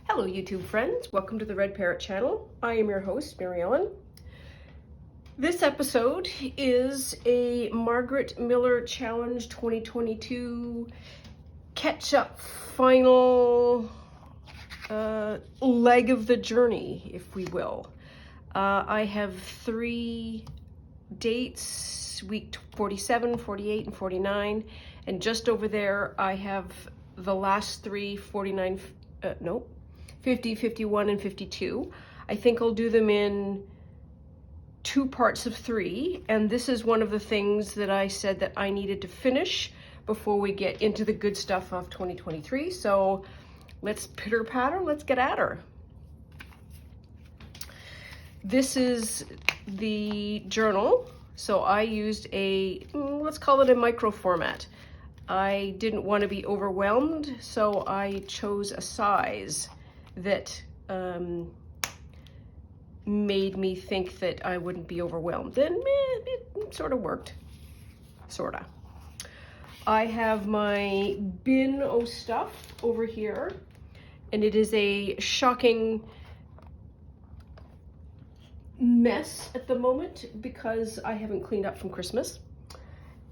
Hello YouTube friends, welcome to the Red Parrot channel. I am your host, Mary Ellen. This episode is a Margaret Miller Challenge 2022 catch-up final leg of the journey, if we will. I have 3 dates, week 47, 48, and 49, and just over there I have the last 3, 49, 50, 51, and 52. I think I'll do them in 2 parts of 3, and this is one of the things that I said that I needed to finish before we get into the good stuff of 2023. So let's pitter patter, let's get at her. This is the journal. So I used a, let's call it a micro format. I didn't want to be overwhelmed, so I chose a size that made me think that I wouldn't be overwhelmed. And it sort of worked, sort of. I have my bin of stuff over here, and it is a shocking mess at the moment because I haven't cleaned up from Christmas.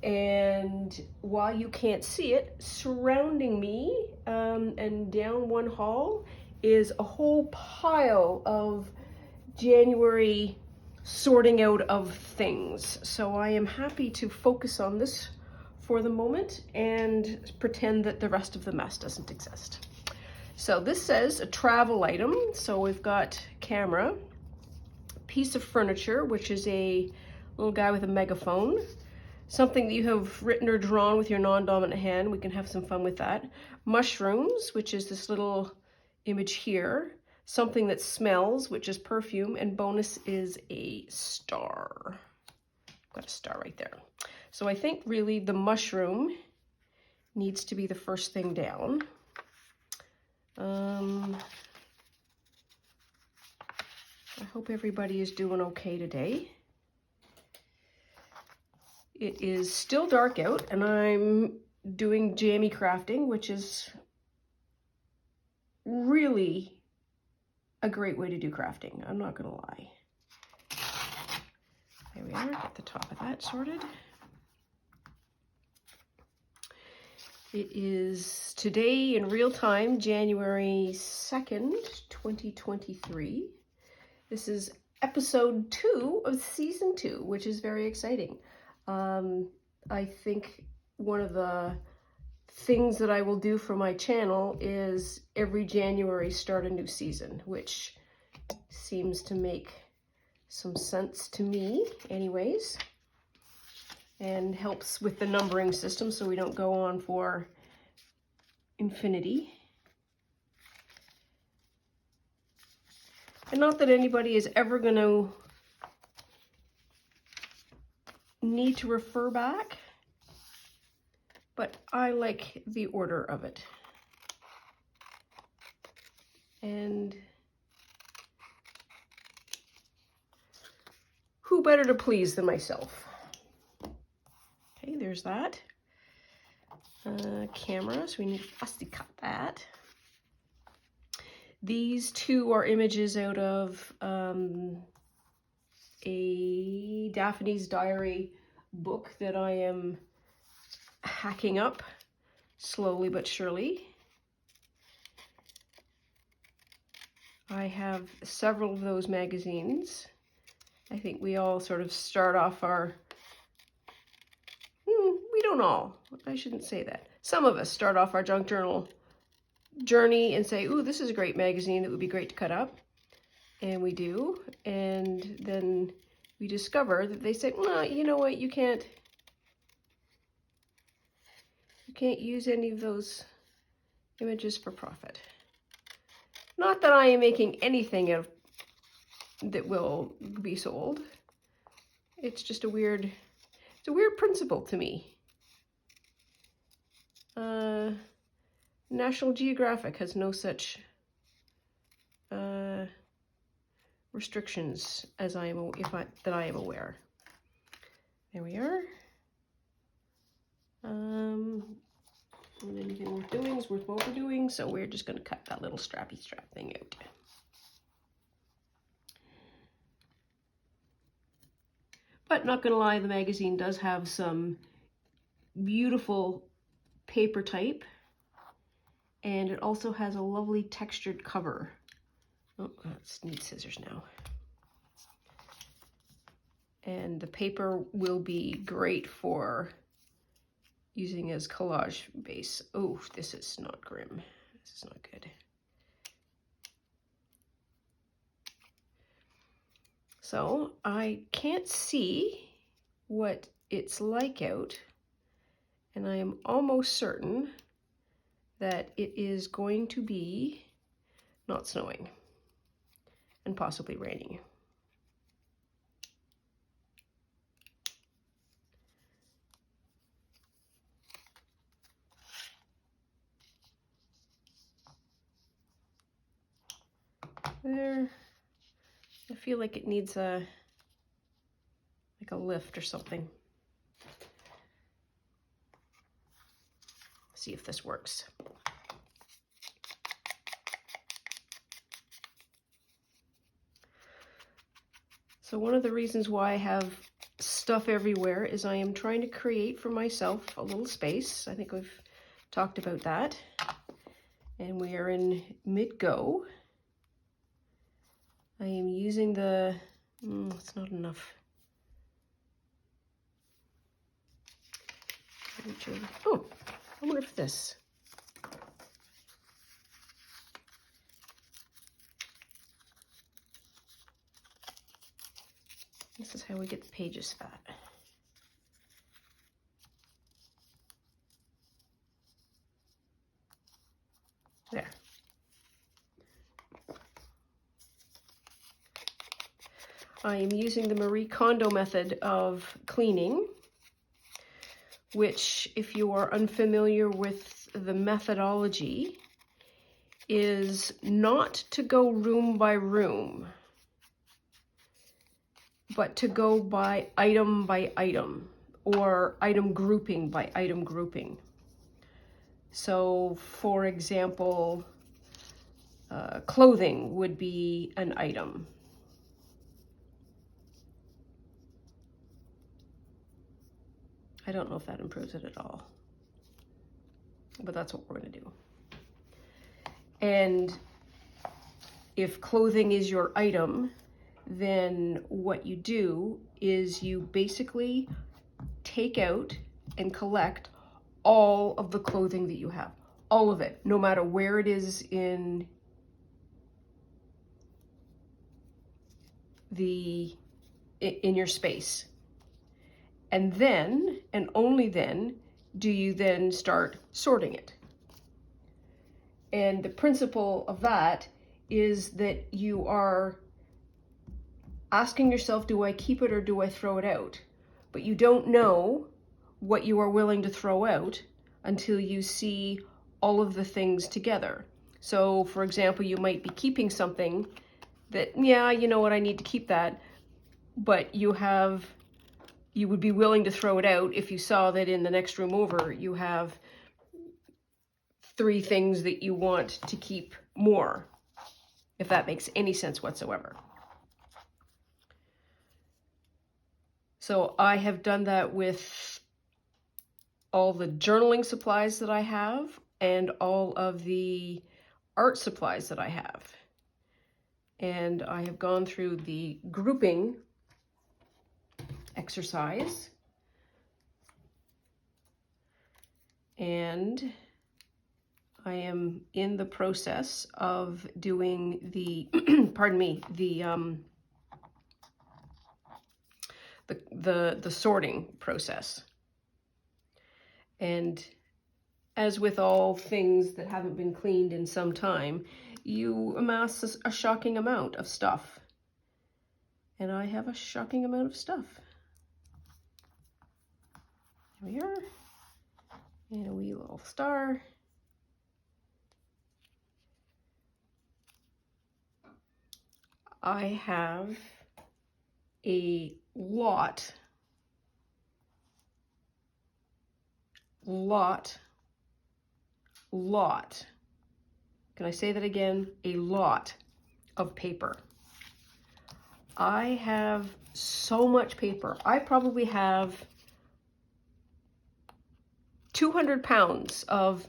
And while you can't see it, surrounding me and down one hall is a whole pile of January sorting out of things. So I am happy to focus on this for the moment and pretend that the rest of the mess doesn't exist. So this says a travel item. So we've got camera, piece of furniture, which is a little guy with a megaphone, something that you have written or drawn with your non-dominant hand. We can have some fun with that. Mushrooms, which is this little image here. Something that smells, which is perfume, and bonus is a star. Got a star right there. So I think really the mushroom needs to be the first thing down. I hope everybody is doing okay today. It is still dark out, and I'm doing jammy crafting, which is really a great way to do crafting. I'm not gonna lie. There we are, got the top of that sorted. It is today in real time, January 2nd, 2023. This is episode 2 of season 2, which is very exciting. I think one of the things that I will do for my channel is every January start a new season, which seems to make some sense to me anyways, and helps with the numbering system so we don't go on for infinity. And not that anybody is ever going to need to refer back, but I like the order of it. And who better to please than myself? Okay, there's that. Camera, so we need to fussy cut that. These 2 are images out of a Daphne's Diary book that I am hacking up slowly but surely. I have several of those magazines. I think we all sort of start off our, we don't all, I shouldn't say that. Some of us start off our junk journal journey and say, ooh, this is a great magazine that would be great to cut up. And we do. And then we discover that they say, well, you know what, you can't use any of those images for profit. Not that I am making anything out that will be sold. It's just a weird principle to me. National Geographic has no such restrictions as I am that I am aware. There we are. And anything worth doing is worth overdoing, so we're just going to cut that little strappy strap thing out. But not going to lie, the magazine does have some beautiful paper type, and it also has a lovely textured cover. Oh, I need scissors now. And the paper will be great for using as collage base. Oh, this is not grim. This is not good. So I can't see what it's like out, and I am almost certain that it is going to be not snowing and possibly raining. There, I feel like it needs a lift or something. See if this works. So one of the reasons why I have stuff everywhere is I am trying to create for myself a little space. I think we've talked about that. And we are in mid-go. I am using the, it's not enough. Oh, I wonder if this. This is how we get the pages fat. There. I am using the Marie Kondo method of cleaning, which, if you are unfamiliar with the methodology, is not to go room by room, but to go by item, or item grouping by item grouping. So, for example, clothing would be an item. I don't know if that improves it at all, but that's what we're going to do. And if clothing is your item, then what you do is you basically take out and collect all of the clothing that you have, all of it, no matter where it is in your space. And then, and only then, do you then start sorting it. And the principle of that is that you are asking yourself, do I keep it or do I throw it out? But you don't know what you are willing to throw out until you see all of the things together. So, for example, you might be keeping something that, yeah, you know what, I need to keep that, but you would be willing to throw it out if you saw that in the next room over you have 3 things that you want to keep more, if that makes any sense whatsoever. So I have done that with all the journaling supplies that I have and all of the art supplies that I have. And I have gone through the grouping exercise, and I am in the process of doing the pardon me, the sorting process. And as with all things that haven't been cleaned in some time, you amass a shocking amount of stuff. And I have a shocking amount of stuff. Here we are, and a wee little star. I have a lot lot, can I say that again? A lot of paper. I have so much paper. I probably have 200 pounds of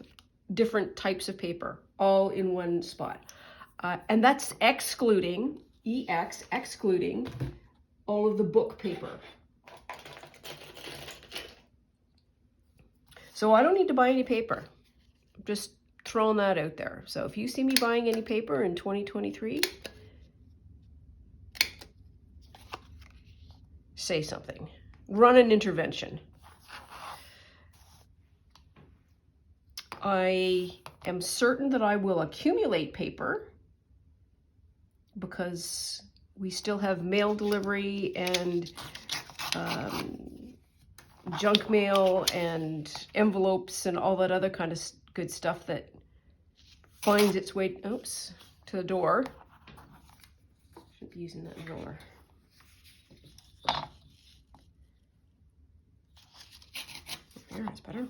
different types of paper all in one spot. And that's excluding, excluding all of the book paper. So I don't need to buy any paper. I'm just throwing that out there. So if you see me buying any paper in 2023, say something. Run an intervention. I am certain that I will accumulate paper because we still have mail delivery and junk mail and envelopes and all that other kind of good stuff that finds its way, oops, to the door. Shouldn't be using that drawer. There, that's better.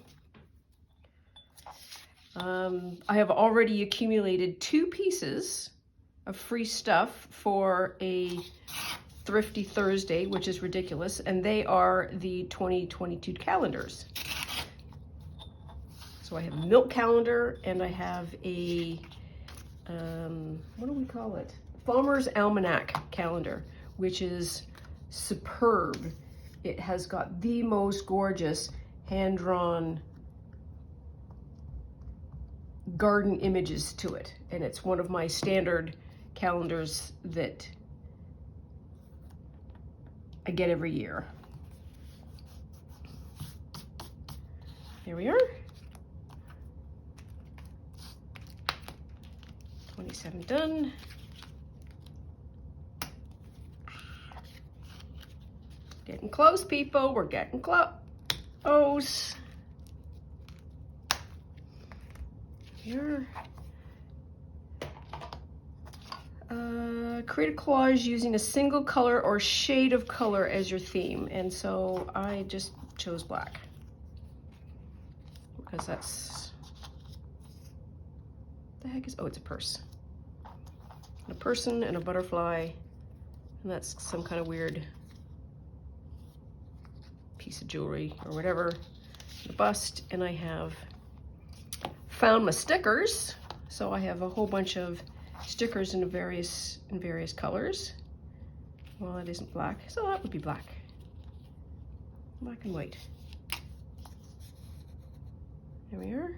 I have already accumulated 2 pieces of free stuff for a Thrifty Thursday, which is ridiculous, and they are the 2022 calendars. So I have a milk calendar and I have a, what do we call it? Farmer's Almanac calendar, which is superb. It has got the most gorgeous hand-drawn garden images to it, and it's one of my standard calendars that I get every year. Here we are. 27 done. Getting close, people. We're getting close. Here. Create a collage using a single color or shade of color as your theme. And so I just chose black because that's, the heck is, oh, it's a purse. A person and a butterfly, and that's some kind of weird piece of jewelry or whatever. The bust, and I have found my stickers. So I have a whole bunch of stickers in various colors. Well, it isn't black, so that would be black. Black and white. There we are.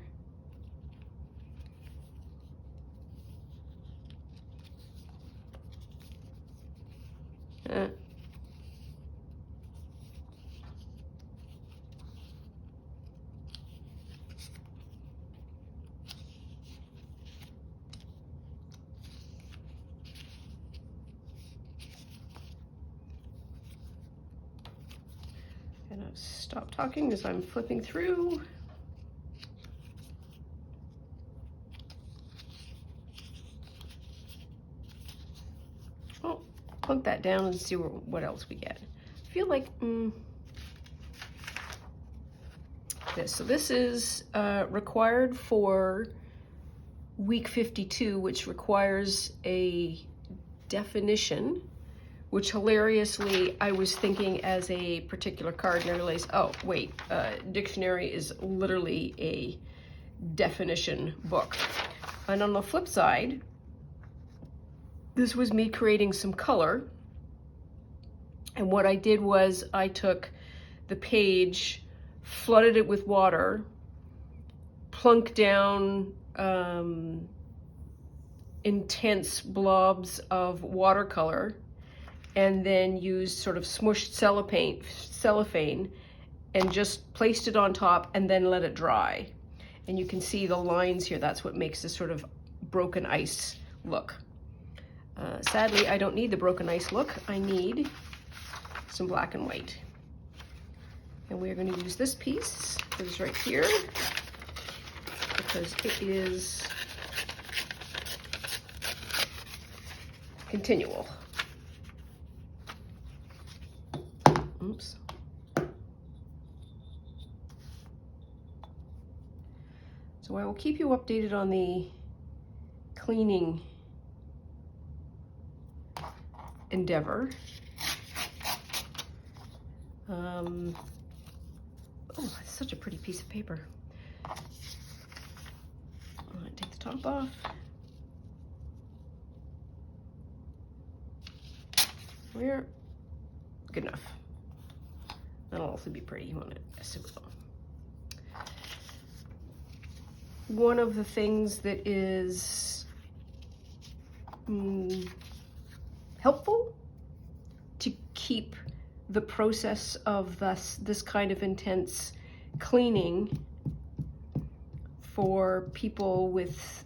And I'll stop talking as I'm flipping through. Oh, plunk that down and see what else we get. I feel like this. So this is required for week 52, which requires a definition, which hilariously I was thinking as a particular card, and I realized, oh wait, dictionary is literally a definition book. And on the flip side, this was me creating some color. And what I did was I took the page, flooded it with water, plunked down intense blobs of watercolor, and then used sort of smushed cellophane and just placed it on top and then let it dry. And you can see the lines here. That's what makes this sort of broken ice look. Sadly, I don't need the broken ice look. I need some black and white. And we're going to use this piece, that is right here, because it is continual. So So I will keep you updated on the cleaning endeavor. Oh, it's such a pretty piece of paper. I'm gonna take the top off. We're good enough. That'll also be pretty. You want it S2e2. One of the things that is helpful to keep the process of this kind of intense cleaning for people with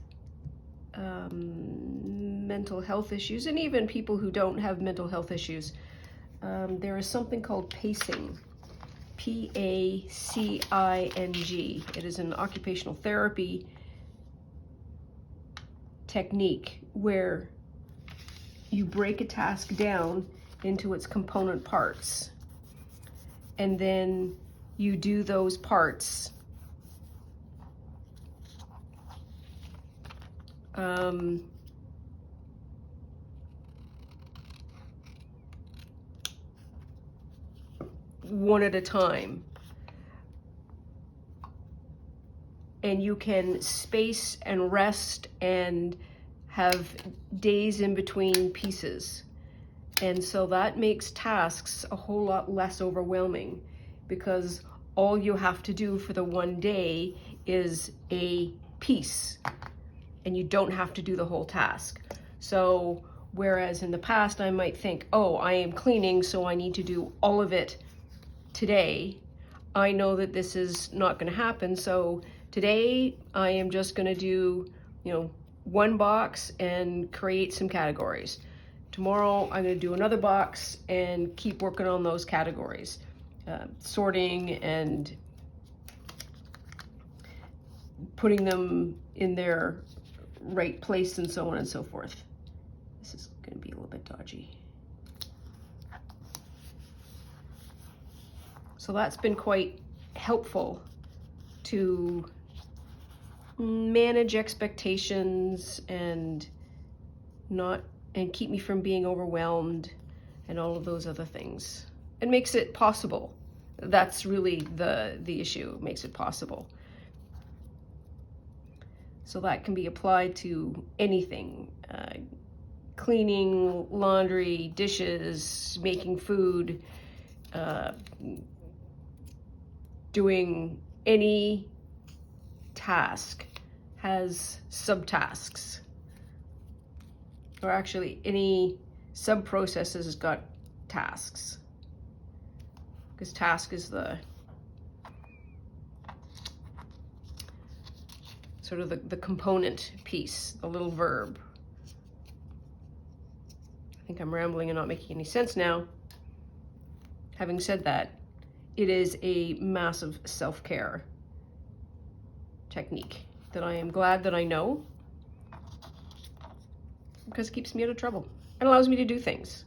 mental health issues, and even people who don't have mental health issues, there is something called pacing. P-A-C-I-N-G. It is an occupational therapy technique where you break a task down into its component parts, and then you do those parts one at a time, and you can space and rest and have days in between pieces. And so that makes tasks a whole lot less overwhelming, because all you have to do for the one day is a piece, and you don't have to do the whole task. So whereas in the past I might think, oh, I am cleaning, so I need to do all of it today, I know that this is not going to happen. So today I am just going to do, one box and create some categories. Tomorrow I'm going to do another box and keep working on those categories, sorting and putting them in their right place and so on and so forth. This is going to be a little bit dodgy. So that's been quite helpful to manage expectations and keep me from being overwhelmed and all of those other things. It makes it possible. That's really the issue. It makes it possible. So that can be applied to anything. Cleaning, laundry, dishes, making food, doing any task has subtasks. Or actually, any sub-processes has got tasks. Because task is the sort of the component piece, the little verb. I think I'm rambling and not making any sense now. Having said that, it is a massive self-care technique that I am glad that I know, because it keeps me out of trouble and allows me to do things.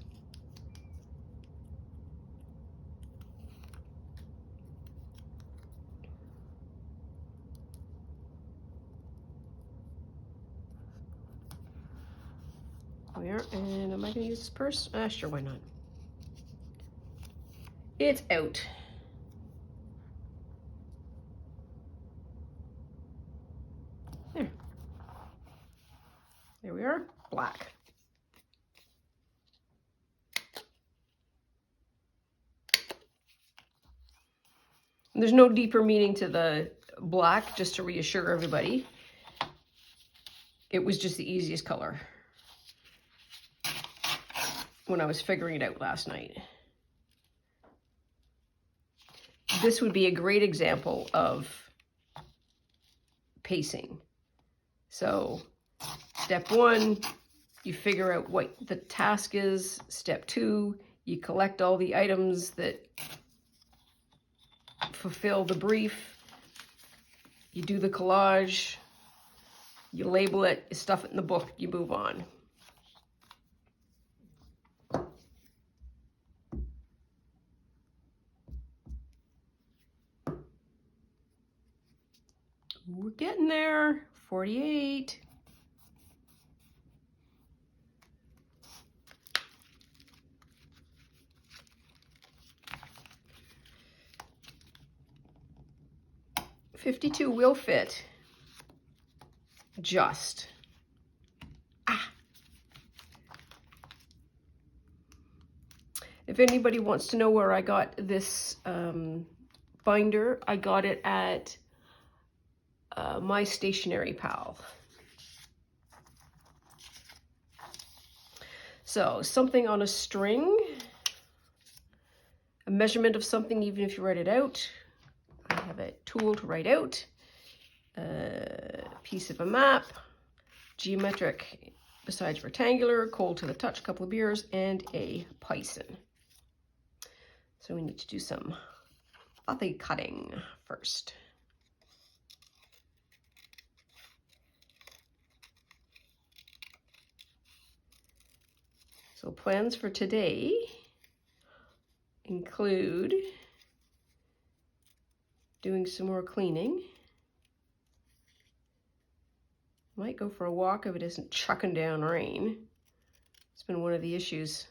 There, and am I going to use this purse? Sure, why not? It's out. There we are, black. There's no deeper meaning to the black, just to reassure everybody. It was just the easiest color when I was figuring it out last night. This would be a great example of pacing. So step 1, you figure out what the task is. Step 2, you collect all the items that fulfill the brief. You do the collage, you label it, you stuff it in the book, you move on. We're getting there. 48. $52 will fit. Just. If anybody wants to know where I got this binder, I got it at My Stationery Pal. So something on a string, a measurement of something, even if you write it out. I have a tool to write out, a piece of a map, geometric besides rectangular, cold to the touch, a couple of beers, and a Python. So we need to do some buthy cutting first. So plans for today include doing some more cleaning. Might go for a walk if it isn't chucking down rain. It's been one of the issues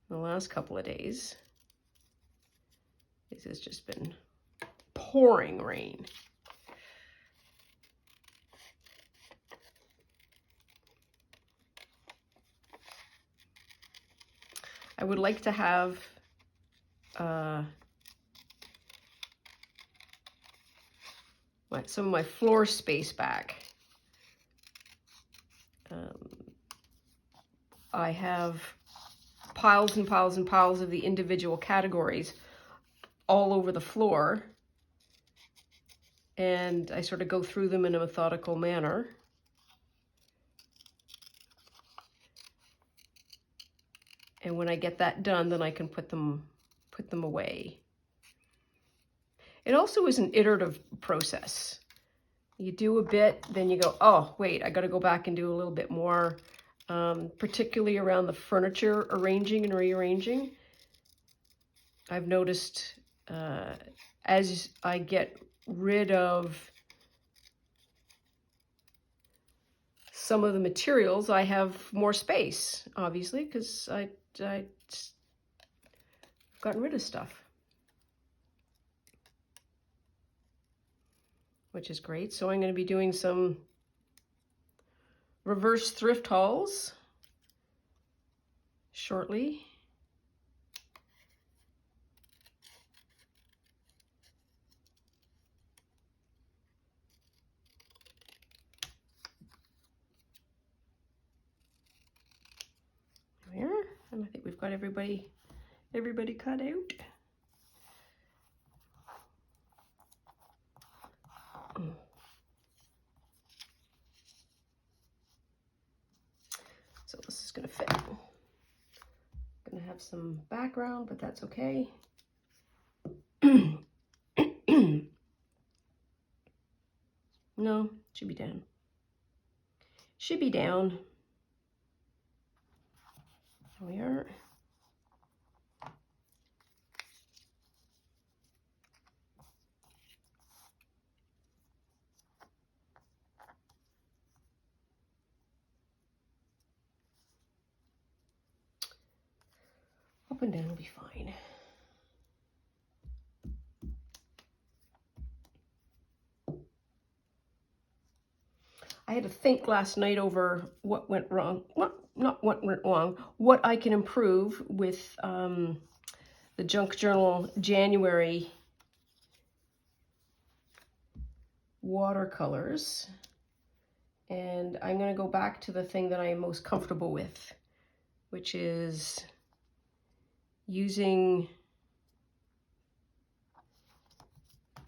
in the last couple of days. This has just been pouring rain. I would like to have some of my floor space back. I have piles and piles and piles of the individual categories all over the floor, and I sort of go through them in a methodical manner. And when I get that done, then I can put them away. It also is an iterative process. You do a bit, then you go, oh, wait, I got to go back and do a little bit more, particularly around the furniture arranging and rearranging. I've noticed as I get rid of some of the materials, I have more space, obviously, because I've gotten rid of stuff, which is great. So I'm going to be doing some reverse thrift hauls shortly. There, and I think we've got everybody cut out. So this is going to fit. Going to have some background, but that's okay. No, should be down. Should be down. There we are. Up and down will be fine. I had to think last night over what went wrong. Well, not what went wrong, what I can improve with the Junk Journal January watercolors. And I'm going to go back to the thing that I am most comfortable with, which is using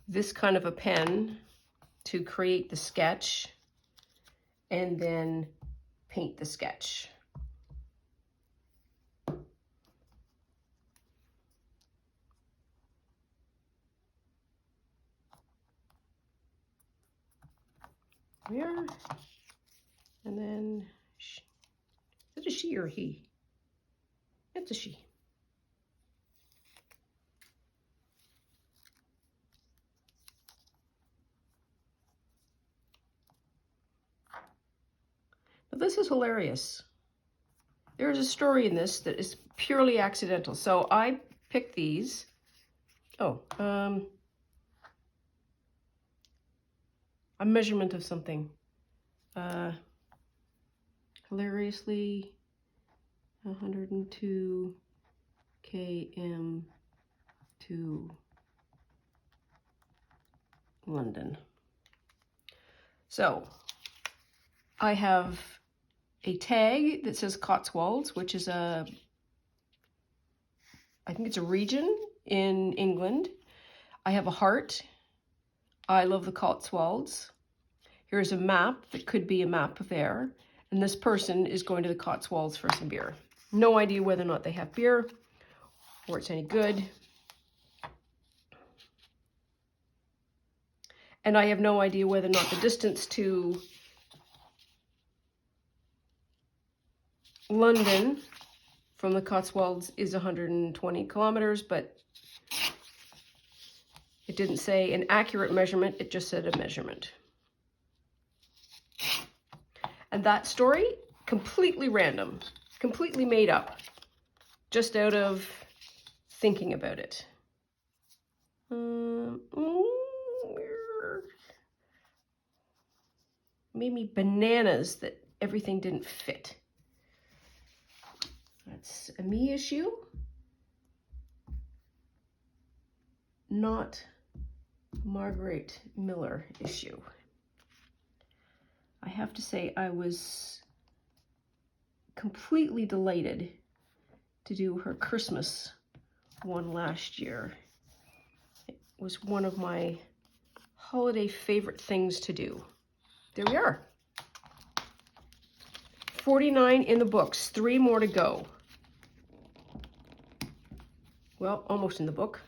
this kind of a pen to create the sketch and then paint the sketch. Here, and then, is it a she or a he? It's a she. But this is hilarious. There is a story in this that is purely accidental. So I picked these. Oh, a measurement of something. Hilariously, 102 km to London. So I have a tag that says Cotswolds, which is I think it's a region in England. I have a heart. I love the Cotswolds. Here's a map that could be a map of there. And this person is going to the Cotswolds for some beer. No idea whether or not they have beer or it's any good. And I have no idea whether or not the distance to London from the Cotswolds is 120 kilometers, but it didn't say an accurate measurement, it just said a measurement. And that story, completely random, completely made up, just out of thinking about it. Made me bananas that everything didn't fit. That's a me issue, not Margaret Miller issue. I have to say I was completely delighted to do her Christmas one last year. It was one of my holiday favorite things to do. There we are. 49 in the books, 3 more to go. Well, almost in the book.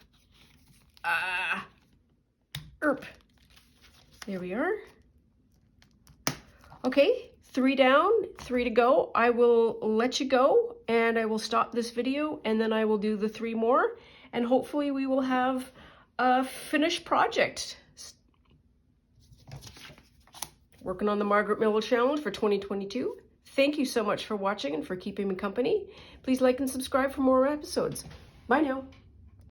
There we are. Okay, 3 down, 3 to go. I will let you go and I will stop this video and then I will do the 3 more and hopefully we will have a finished project. Working on the Margaret Miller Challenge for 2022. Thank you so much for watching and for keeping me company. Please like and subscribe for more episodes. Bye now.